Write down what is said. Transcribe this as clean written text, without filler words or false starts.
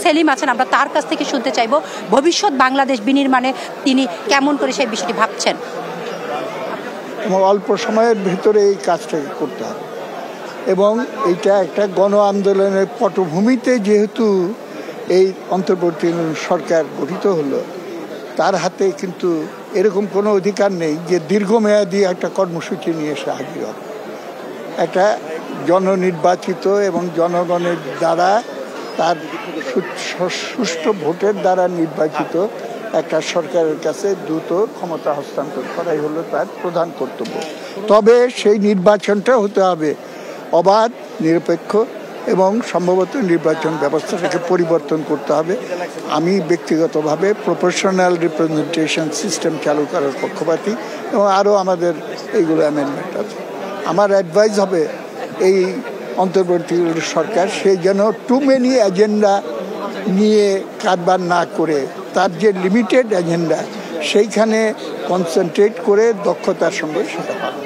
সেলিম আছেন, আমরা তার কাছ থেকে শুনতে চাইব ভবিষ্যৎ বাংলাদেশ বিনির্মাণে তিনি কেমন করে সেই বিষয়টি ভাবছেন। অল্প সময়ের ভিতরে এই কাজটাকে করতে হবে এবং এইটা একটা গণ আন্দোলনের পটভূমিতে যেহেতু এই অন্তর্বর্তী সরকার গঠিত হলো, তার হাতে কিন্তু এরকম কোনো অধিকার নেই যে দীর্ঘমেয়াদী একটা কর্মসূচি নিয়ে এসে হাজির হবে। একটা জননির্বাচিত এবং জনগণের দ্বারা তার সুষ্ঠু ভোটের দ্বারা নির্বাচিত একটা সরকারের কাছে দ্রুত ক্ষমতা হস্তান্তর করাই হলো তার প্রধান কর্তব্য। তবে সেই নির্বাচনটা হতে হবে অবাধ, নিরপেক্ষ এবং সম্ভবত নির্বাচন ব্যবস্থাটাকে পরিবর্তন করতে হবে। আমি ব্যক্তিগতভাবে প্রপোর্শনাল রিপ্রেজেন্টেশন সিস্টেম চালু করার পক্ষপাতী এবং আরও আমাদের এইগুলো অ্যামেন্ডমেন্ট আছে। আমার অ্যাডভাইস হবে এই অন্তর্বর্তী সরকার সে যেন টু মেনি এজেন্ডা নিয়ে কারবার না করে তার যে লিমিটেড এজেন্ডা সেইখানে কনসেন্ট্রেট করে দক্ষতার সঙ্গে সেটা পাবে।